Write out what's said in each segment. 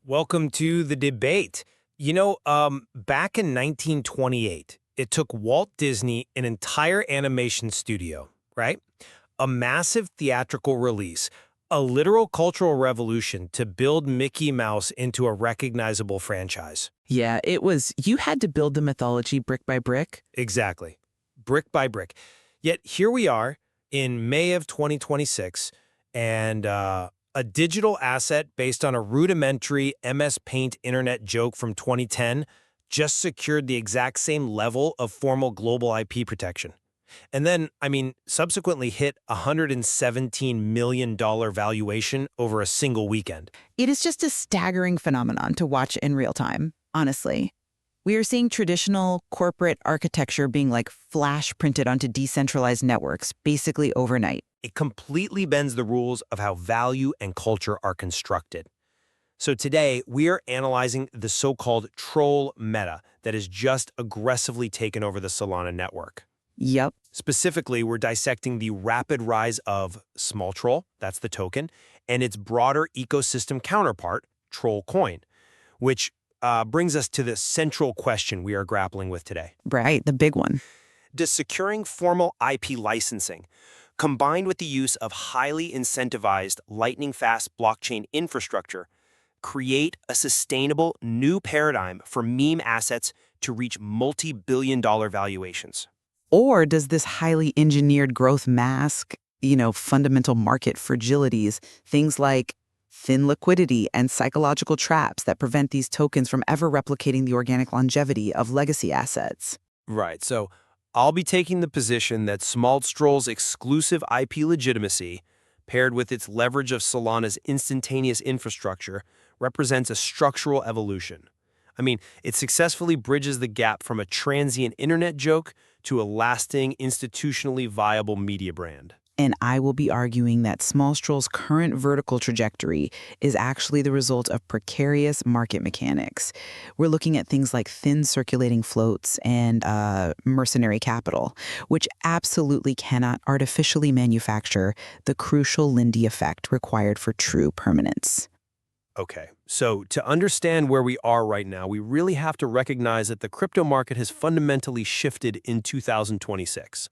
Welcome to the debate. Back in 1928, it took Walt Disney an entire animation studio, right? A massive theatrical release, a literal cultural revolution to build Mickey Mouse into a recognizable franchise. Yeah, you had to build the mythology brick by brick. Exactly. Brick by brick. Yet here we are in May of 2026, and a digital asset based on a rudimentary MS Paint internet joke from 2010 just secured the exact same level of formal global IP protection. And then, subsequently hit a $117 million valuation over a single weekend. It is just a staggering phenomenon to watch in real time, honestly. We are seeing traditional corporate architecture being like flash printed onto decentralized networks, basically overnight. It completely bends the rules of how value and culture are constructed. So today, we are analyzing the so-called troll meta that has just aggressively taken over the Solana network. Yep. Specifically, we're dissecting the rapid rise of Smoltrol, that's the token, and its broader ecosystem counterpart, Troll Coin, which brings us to the central question we are grappling with today. Right, the big one. Does securing formal IP licensing, combined with the use of highly incentivized lightning-fast blockchain infrastructure, create a sustainable new paradigm for meme assets to reach multi-billion-dollar valuations? Or does this highly engineered growth mask, fundamental market fragilities, things like thin liquidity and psychological traps that prevent these tokens from ever replicating the organic longevity of legacy assets? Right, so I'll be taking the position that Smoltroll's exclusive IP legitimacy, paired with its leverage of Solana's instantaneous infrastructure, represents a structural evolution. It successfully bridges the gap from a transient internet joke to a lasting, institutionally viable media brand. And I will be arguing that Smoltroll's current vertical trajectory is actually the result of precarious market mechanics. We're looking at things like thin circulating floats and mercenary capital, which absolutely cannot artificially manufacture the crucial Lindy effect required for true permanence. Okay, so to understand where we are right now, we really have to recognize that the crypto market has fundamentally shifted in 2026.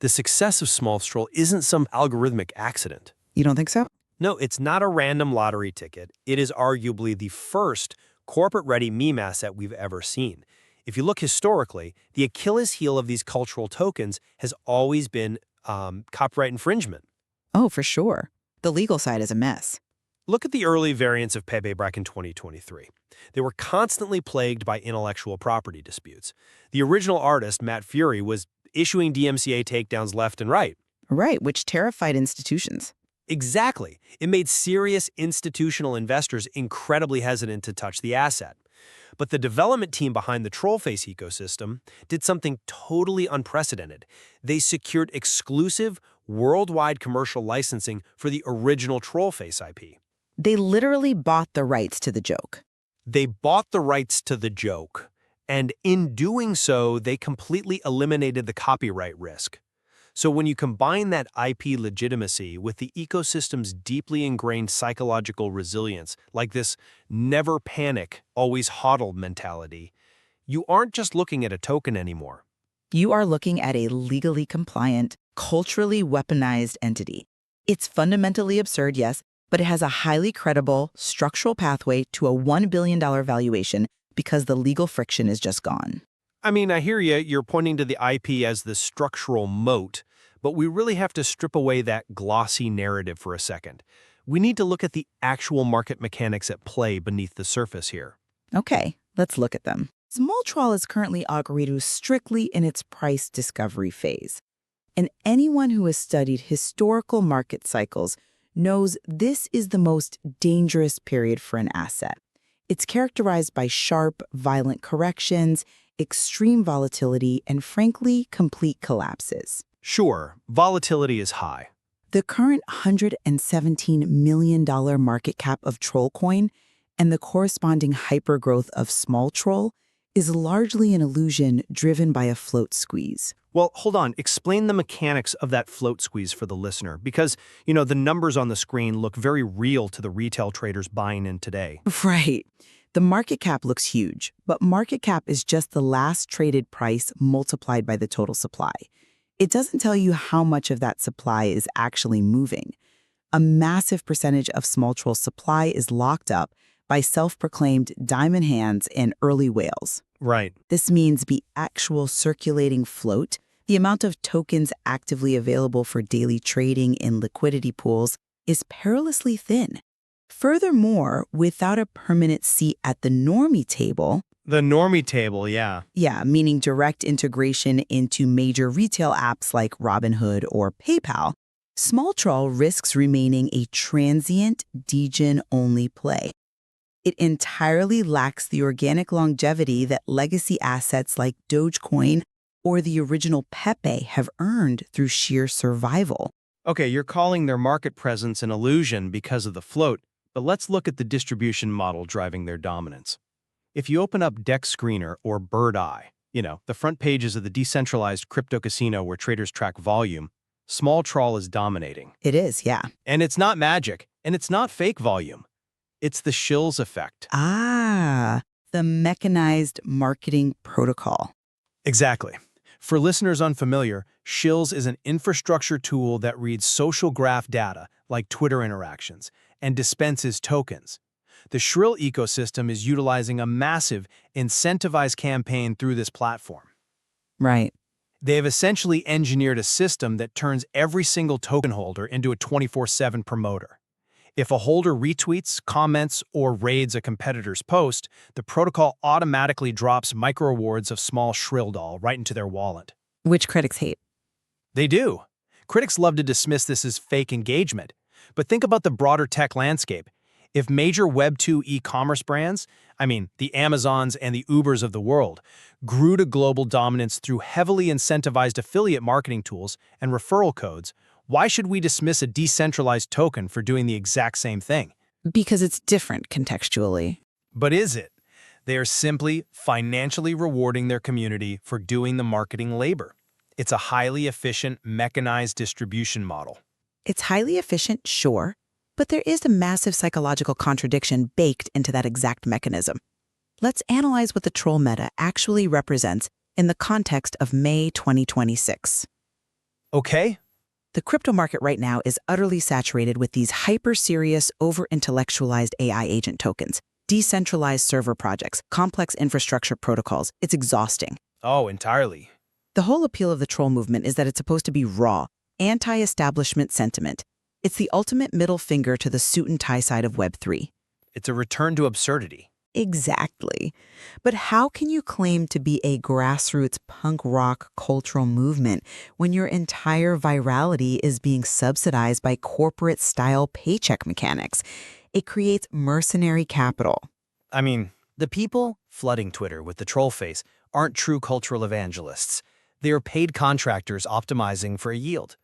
The success of Smoltrol isn't some algorithmic accident. You don't think so? No, it's not a random lottery ticket. It is arguably the first corporate-ready meme asset we've ever seen. If you look historically, the Achilles heel of these cultural tokens has always been copyright infringement. Oh, for sure. The legal side is a mess. Look at the early variants of Pepe back in 2023. They were constantly plagued by intellectual property disputes. The original artist, Matt Fury, was issuing DMCA takedowns left and right. Right, which terrified institutions. Exactly. It made serious institutional investors incredibly hesitant to touch the asset. But the development team behind the Trollface ecosystem did something totally unprecedented. They secured exclusive, worldwide commercial licensing for the original Trollface IP. They literally bought the rights to the joke. They bought the rights to the joke, and in doing so, they completely eliminated the copyright risk. So when you combine that IP legitimacy with the ecosystem's deeply ingrained psychological resilience, like this never panic, always hodl mentality, you aren't just looking at a token anymore. You are looking at a legally compliant, culturally weaponized entity. It's fundamentally absurd, yes, but it has a highly credible structural pathway to a $1 billion valuation because the legal friction is just gone. I hear you. You're pointing to the IP as the structural moat, but we really have to strip away that glossy narrative for a second. We need to look at the actual market mechanics at play beneath the surface here. Okay, let's look at them. Smoltrol is currently operating strictly in its price discovery phase. And anyone who has studied historical market cycles knows this is the most dangerous period for an asset. It's characterized by sharp, violent corrections, extreme volatility, and frankly, complete collapses. Sure, volatility is high. The current $117 million market cap of Trollcoin and the corresponding hypergrowth of Smoltrol is largely an illusion driven by a float squeeze. Well, hold on. Explain the mechanics of that float squeeze for the listener, because, the numbers on the screen look very real to the retail traders buying in today. Right. The market cap looks huge, but market cap is just the last traded price multiplied by the total supply. It doesn't tell you how much of that supply is actually moving. A massive percentage of Smoltrol's supply is locked up by self-proclaimed diamond hands and early whales. Right. This means the actual circulating float, the amount of tokens actively available for daily trading in liquidity pools, is perilously thin. Furthermore, without a permanent seat at the normie table— The normie table, yeah. Yeah, meaning direct integration into major retail apps like Robinhood or PayPal, Smoltrol risks remaining a transient, degen-only play. It entirely lacks the organic longevity that legacy assets like Dogecoin or the original Pepe have earned through sheer survival. Okay, you're calling their market presence an illusion because of the float, but let's look at the distribution model driving their dominance. If you open up Dex Screener or Bird Eye, the front pages of the decentralized crypto casino where traders track volume, Smoltrol is dominating. It is, yeah. And it's not magic, and it's not fake volume. It's the shills effect. The mechanized marketing protocol. Exactly. For listeners unfamiliar, shills is an infrastructure tool that reads social graph data, like Twitter interactions, and dispenses tokens. The Shrill ecosystem is utilizing a massive, incentivized campaign through this platform. Right. They have essentially engineered a system that turns every single token holder into a 24/7 promoter. If a holder retweets, comments, or raids a competitor's post, the protocol automatically drops micro-rewards of small Shrill doll right into their wallet. Which critics hate. They do. Critics love to dismiss this as fake engagement. But think about the broader tech landscape. If major Web2 e-commerce brands, the Amazons and the Ubers of the world, grew to global dominance through heavily incentivized affiliate marketing tools and referral codes, why should we dismiss a decentralized token for doing the exact same thing? Because it's different contextually. But is it? They are simply financially rewarding their community for doing the marketing labor. It's a highly efficient, mechanized distribution model. It's highly efficient, sure, but there is a massive psychological contradiction baked into that exact mechanism. Let's analyze what the troll meta actually represents in the context of May 2026. Okay. The crypto market right now is utterly saturated with these hyper-serious, over-intellectualized AI agent tokens, decentralized server projects, complex infrastructure protocols. It's exhausting. Oh, entirely. The whole appeal of the troll movement is that it's supposed to be raw, anti-establishment sentiment. It's the ultimate middle finger to the suit and tie side of Web3. It's a return to absurdity. Exactly. But how can you claim to be a grassroots punk rock cultural movement when your entire virality is being subsidized by corporate-style paycheck mechanics? It creates mercenary capital. The people flooding Twitter with the Trollface aren't true cultural evangelists. They are paid contractors optimizing for a yield.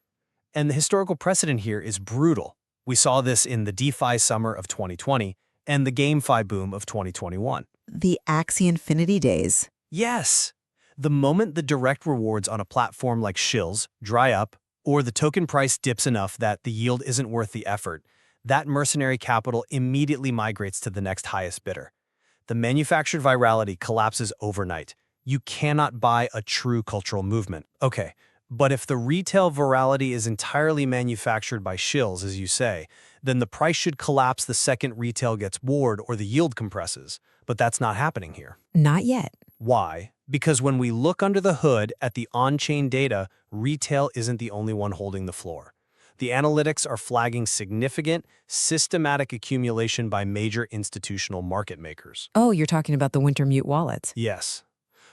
And the historical precedent here is brutal. We saw this in the DeFi summer of 2020 and the GameFi boom of 2021. The Axie Infinity days. Yes. The moment the direct rewards on a platform like Shills dry up, or the token price dips enough that the yield isn't worth the effort, that mercenary capital immediately migrates to the next highest bidder. The manufactured virality collapses overnight. You cannot buy a true cultural movement. Okay, but if the retail virality is entirely manufactured by shills, as you say, then the price should collapse the second retail gets bored or the yield compresses. But that's not happening here. Not yet. Why? Because when we look under the hood at the on-chain data, retail isn't the only one holding the floor. The analytics are flagging significant, systematic accumulation by major institutional market makers. Oh, you're talking about the Wintermute wallets. Yes.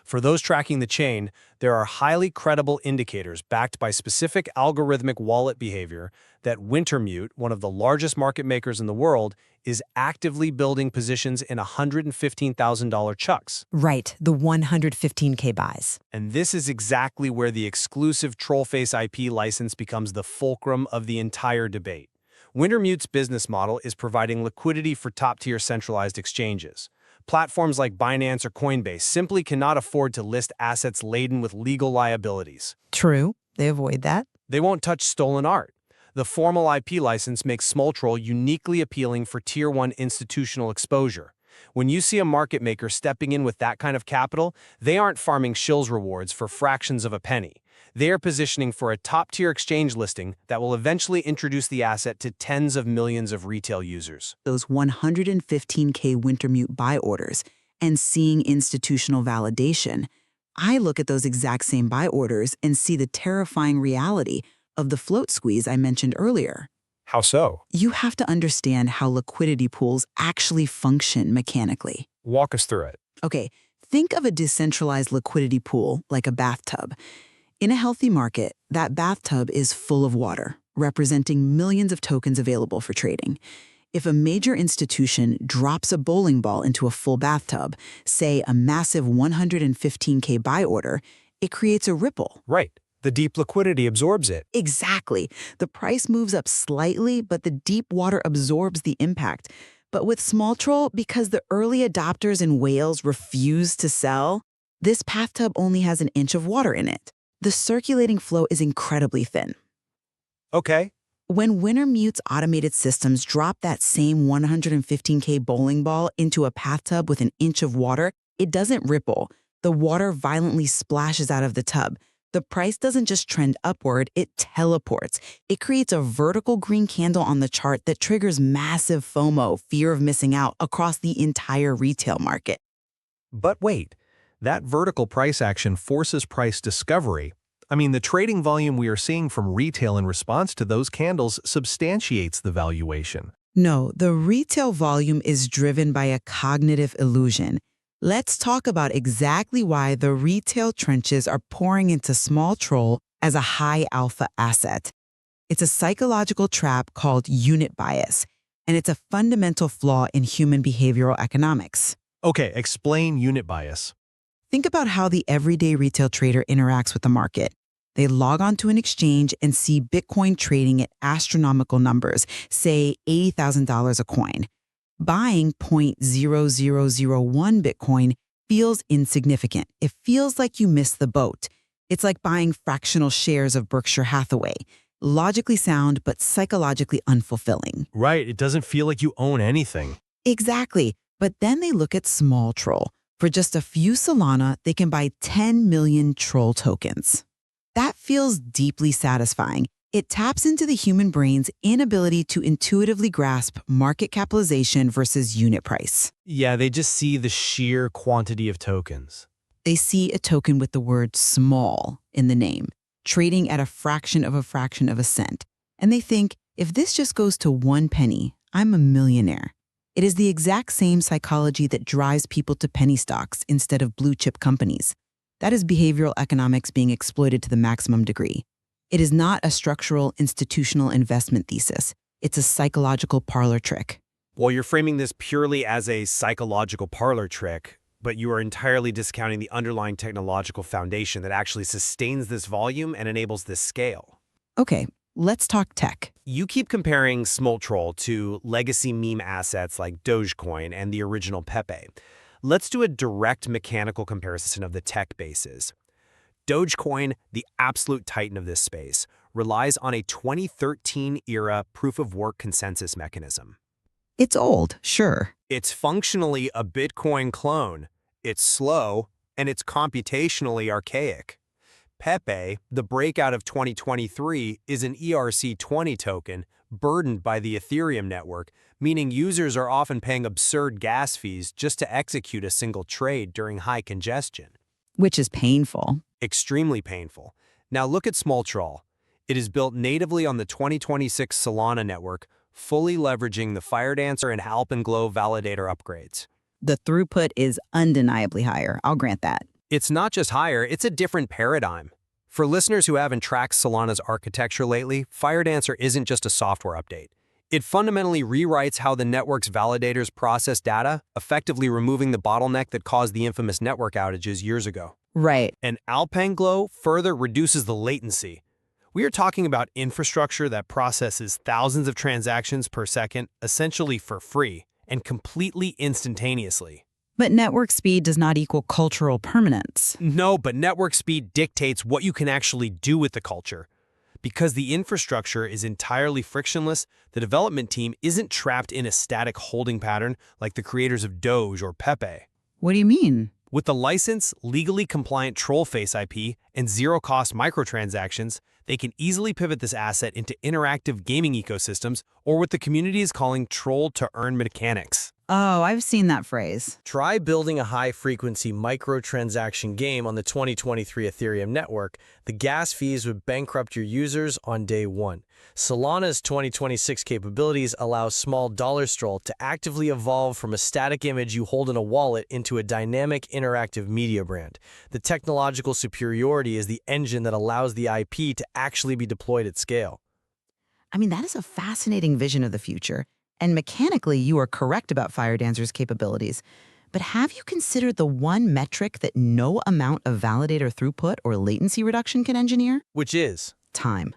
For those tracking the chain, there are highly credible indicators backed by specific algorithmic wallet behavior that Wintermute, one of the largest market makers in the world, is actively building positions in $115,000 chucks. Right, the 115K buys. And this is exactly where the exclusive Trollface IP license becomes the fulcrum of the entire debate. Wintermute's business model is providing liquidity for top-tier centralized exchanges. Platforms like Binance or Coinbase simply cannot afford to list assets laden with legal liabilities. True, they avoid that. They won't touch stolen art. The formal IP license makes Smoltrol uniquely appealing for Tier 1 institutional exposure. When you see a market maker stepping in with that kind of capital, they aren't farming shills rewards for fractions of a penny. They are positioning for a top-tier exchange listing that will eventually introduce the asset to tens of millions of retail users. Those 115K Wintermute buy orders and seeing institutional validation, I look at those exact same buy orders and see the terrifying reality of the float squeeze I mentioned earlier. How so? You have to understand how liquidity pools actually function mechanically. Walk us through it. Okay, think of a decentralized liquidity pool like a bathtub. In a healthy market, that bathtub is full of water, representing millions of tokens available for trading. If a major institution drops a bowling ball into a full bathtub, say a massive 115K buy order, it creates a ripple. Right. The deep liquidity absorbs it. Exactly. The price moves up slightly, but the deep water absorbs the impact. But with Smoltrol, because the early adopters and whales refuse to sell, this bathtub only has an inch of water in it. The circulating flow is incredibly thin. Okay. When Wintermute's automated systems drop that same 115K bowling ball into a bathtub with an inch of water, it doesn't ripple. The water violently splashes out of the tub. The price doesn't just trend upward, it teleports. It creates a vertical green candle on the chart that triggers massive FOMO, fear of missing out, across the entire retail market. But wait, that vertical price action forces price discovery. I mean, the trading volume we are seeing from retail in response to those candles substantiates the valuation. No, the retail volume is driven by a cognitive illusion. Let's talk about exactly why the retail trenches are pouring into Smoltrol as a high alpha asset. It's a psychological trap called unit bias, and it's a fundamental flaw in human behavioral economics. Okay, explain unit bias. Think about how the everyday retail trader interacts with the market. They log onto an exchange and see Bitcoin trading at astronomical numbers, say $80,000 a coin. Buying 0.0001 Bitcoin feels insignificant. It feels like you missed the boat. It's like buying fractional shares of Berkshire Hathaway. Logically sound, but psychologically unfulfilling. Right, it doesn't feel like you own anything. Exactly. But then they look at Smoltrol. For just a few Solana, they can buy 10 million troll tokens. That feels deeply satisfying. It taps into the human brain's inability to intuitively grasp market capitalization versus unit price. Yeah, they just see the sheer quantity of tokens. They see a token with the word small in the name, trading at a fraction of a cent. And they think, if this just goes to 1 penny, I'm a millionaire. It is the exact same psychology that drives people to penny stocks instead of blue chip companies. That is behavioral economics being exploited to the maximum degree. It is not a structural institutional investment thesis. It's a psychological parlor trick. Well, you're framing this purely as a psychological parlor trick, but you are entirely discounting the underlying technological foundation that actually sustains this volume and enables this scale. Okay, let's talk tech. You keep comparing Smoltrol to legacy meme assets like Dogecoin and the original Pepe. Let's do a direct mechanical comparison of the tech bases. Dogecoin, the absolute titan of this space, relies on a 2013-era proof-of-work consensus mechanism. It's old, sure. It's functionally a Bitcoin clone. It's slow, and it's computationally archaic. Pepe, the breakout of 2023, is an ERC20 token burdened by the Ethereum network, meaning users are often paying absurd gas fees just to execute a single trade during high congestion. Which is painful. Extremely painful. Now look at Smoltrol. It is built natively on the 2026 Solana network, fully leveraging the Firedancer and Alpenglow validator upgrades. The throughput is undeniably higher, I'll grant that. It's not just higher, it's a different paradigm. For listeners who haven't tracked Solana's architecture lately, Firedancer isn't just a software update. It fundamentally rewrites how the network's validators process data, effectively removing the bottleneck that caused the infamous network outages years ago. Right. And Alpenglow further reduces the latency. We are talking about infrastructure that processes thousands of transactions per second, essentially for free, and completely instantaneously. But network speed does not equal cultural permanence. No, but network speed dictates what you can actually do with the culture. Because the infrastructure is entirely frictionless, the development team isn't trapped in a static holding pattern like the creators of Doge or Pepe. What do you mean? With the license, legally compliant Trollface IP, and zero-cost microtransactions, they can easily pivot this asset into interactive gaming ecosystems or what the community is calling troll-to-earn mechanics. Oh, I've seen that phrase. Try building a high-frequency microtransaction game on the 2023 Ethereum network. The gas fees would bankrupt your users on day one. Solana's 2026 capabilities allow Smol Revolution to actively evolve from a static image you hold in a wallet into a dynamic interactive media brand. The technological superiority is the engine that allows the IP to actually be deployed at scale. I mean, that is a fascinating vision of the future. And mechanically, you are correct about Firedancer's capabilities. But have you considered the one metric that no amount of validator throughput or latency reduction can engineer? Which is? Time.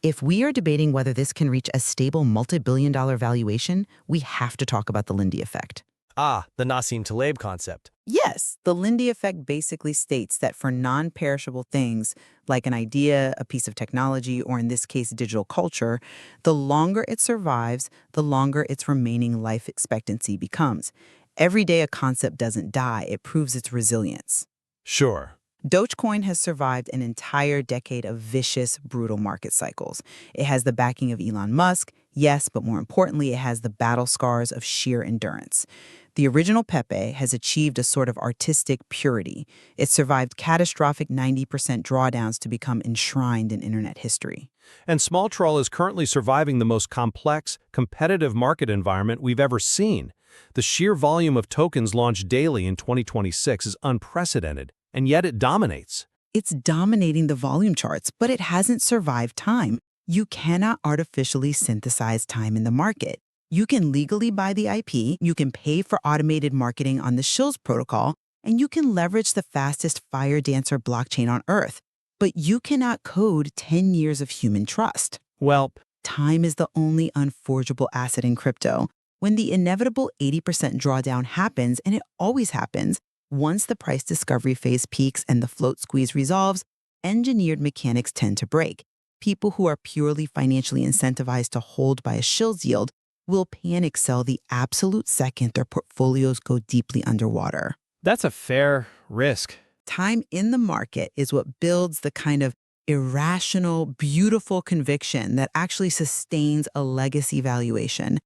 If we are debating whether this can reach a stable multi-billion-dollar valuation, we have to talk about the Lindy effect. Ah, the Nassim Taleb concept. Yes, the Lindy effect basically states that for non-perishable things, like an idea, a piece of technology, or in this case, digital culture, the longer it survives, the longer its remaining life expectancy becomes. Every day a concept doesn't die, it proves its resilience. Sure. Dogecoin has survived an entire decade of vicious, brutal market cycles. It has the backing of Elon Musk, yes, but more importantly, it has the battle scars of sheer endurance. The original Pepe has achieved a sort of artistic purity. It survived catastrophic 90% drawdowns to become enshrined in internet history. And Smoltrol is currently surviving the most complex, competitive market environment we've ever seen. The sheer volume of tokens launched daily in 2026 is unprecedented, and yet it dominates. It's dominating the volume charts, but it hasn't survived time. You cannot artificially synthesize time in the market. You can legally buy the IP, you can pay for automated marketing on the Shills protocol, and you can leverage the fastest Firedancer blockchain on Earth. But you cannot code 10 years of human trust. Well, Time is the only unforgeable asset in crypto. When the inevitable 80% drawdown happens, and it always happens, once the price discovery phase peaks and the float squeeze resolves, engineered mechanics tend to break. People who are purely financially incentivized to hold by a Shills yield will panic sell the absolute second their portfolios go deeply underwater. That's a fair risk. Time in the market is what builds the kind of irrational, beautiful conviction that actually sustains a legacy valuation.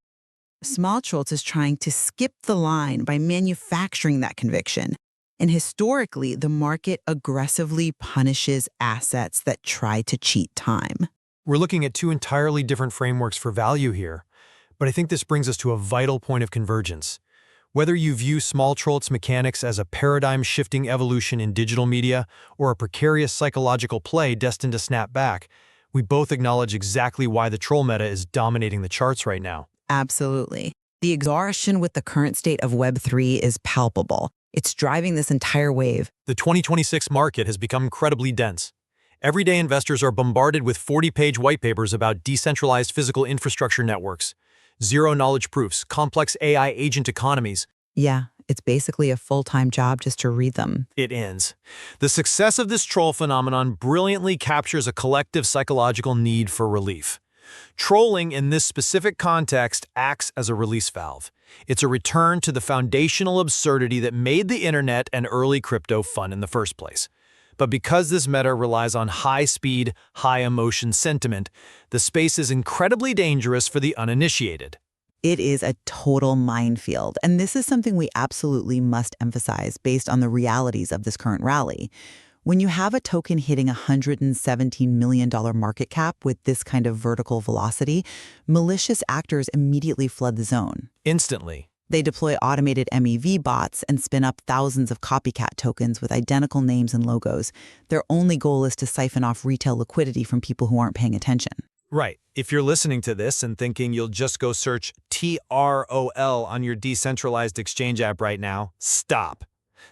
Smoltrol is trying to skip the line by manufacturing that conviction. And historically, the market aggressively punishes assets that try to cheat time. We're looking at two entirely different frameworks for value here, but I think this brings us to a vital point of convergence. Whether you view Smoltrol's mechanics as a paradigm-shifting evolution in digital media or a precarious psychological play destined to snap back, we both acknowledge exactly why the troll meta is dominating the charts right now. Absolutely. The exhaustion with the current state of Web3 is palpable. It's driving this entire wave. The 2026 market has become incredibly dense. Everyday investors are bombarded with 40-page white papers about decentralized physical infrastructure networks, zero-knowledge proofs, complex AI agent economies. Yeah, it's basically a full-time job just to read them. It ends. The success of this troll phenomenon brilliantly captures a collective psychological need for relief. Trolling in this specific context acts as a release valve. It's a return to the foundational absurdity that made the internet and early crypto fun in the first place. But because this meta relies on high-speed, high-emotion sentiment, the space is incredibly dangerous for the uninitiated. It is a total minefield, and this is something we absolutely must emphasize based on the realities of this current rally. When you have a token hitting a $117 million market cap with this kind of vertical velocity, malicious actors immediately flood the zone. Instantly. They deploy automated MEV bots and spin up thousands of copycat tokens with identical names and logos. Their only goal is to siphon off retail liquidity from people who aren't paying attention. Right. If you're listening to this and thinking you'll just go search TROL on your decentralized exchange app right now, stop.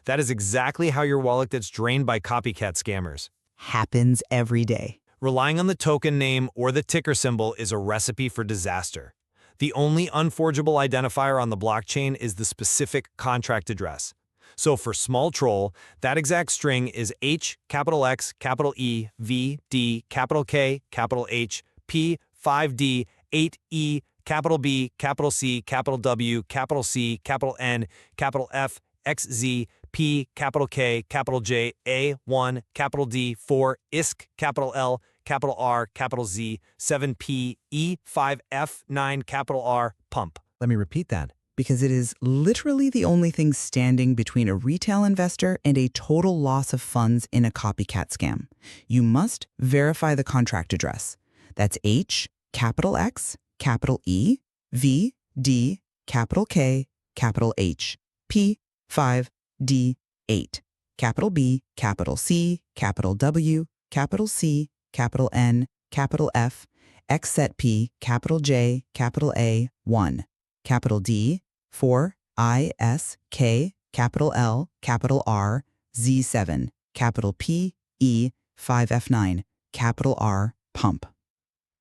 That is exactly how your wallet gets drained by copycat scammers. Happens every day. Relying on the token name or the ticker symbol is a recipe for disaster. The only unforgeable identifier on the blockchain is the specific contract address. So for Smoltrol, that exact string is H, capital X, capital E, V, D, capital K, capital H, P, 5D, 8E, capital B, capital C, capital W, capital C, capital N, capital F, XZ, P, capital K, capital J, A1, capital D, 4, ISK, capital L, capital R, capital Z, 7P, E, 5F, 9, capital R, pump. Let me repeat that. Because it is literally the only thing standing between a retail investor and a total loss of funds in a copycat scam. You must verify the contract address. That's H, capital X, capital E, V, D, capital K, capital H, P, 5, D, 8, capital B, capital C, capital W, capital C, capital N, capital F, X set P, capital J, capital A, 1, capital D, 4, I, S, K, capital L, capital R, Z7, capital P, E, 5F9, capital R, pump.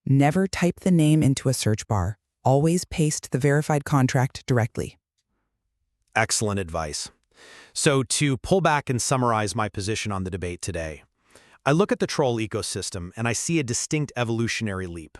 Never type the name into a search bar. Always paste the verified contract directly. Excellent advice. So to pull back and summarize my position on the debate today, I look at the troll ecosystem and I see a distinct evolutionary leap.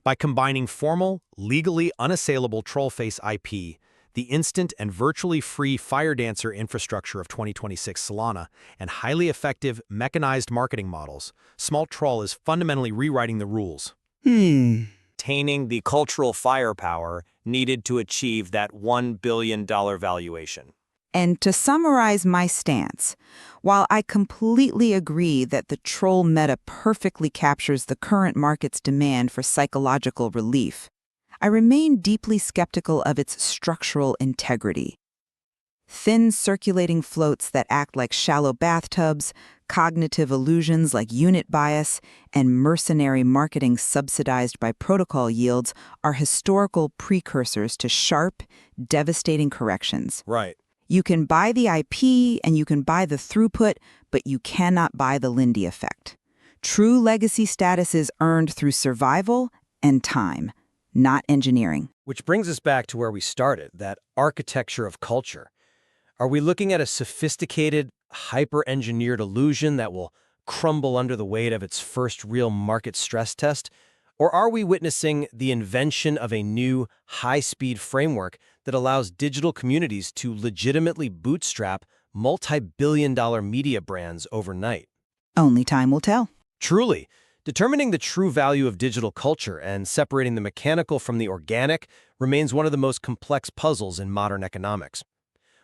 By combining formal, legally unassailable Trollface IP, the instant and virtually free Fire Dancer infrastructure of 2026 Solana, and highly effective mechanized marketing models, Smoltrol is fundamentally rewriting the rules. Attaining the cultural firepower needed to achieve that $1 billion valuation. And to summarize my stance, while I completely agree that the troll meta perfectly captures the current market's demand for psychological relief, I remain deeply skeptical of its structural integrity. Thin circulating floats that act like shallow bathtubs, cognitive illusions like unit bias, and mercenary marketing subsidized by protocol yields are historical precursors to sharp, devastating corrections. Right. You can buy the IP and you can buy the throughput, but you cannot buy the Lindy effect. True legacy status is earned through survival and time, not engineering. Which brings us back to where we started, that architecture of culture. Are we looking at a sophisticated, hyper-engineered illusion that will crumble under the weight of its first real market stress test? Or are we witnessing the invention of a new, high-speed framework that allows digital communities to legitimately bootstrap multi-billion-dollar media brands overnight? Only time will tell. Truly, determining the true value of digital culture and separating the mechanical from the organic remains one of the most complex puzzles in modern economics.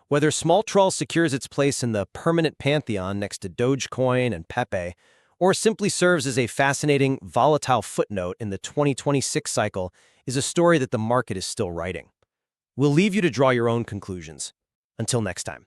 Whether Smoltrol secures its place in the permanent pantheon next to Dogecoin and Pepe, or simply serves as a fascinating, volatile footnote in the 2026 cycle, is a story that the market is still writing. We'll leave you to draw your own conclusions. Until next time.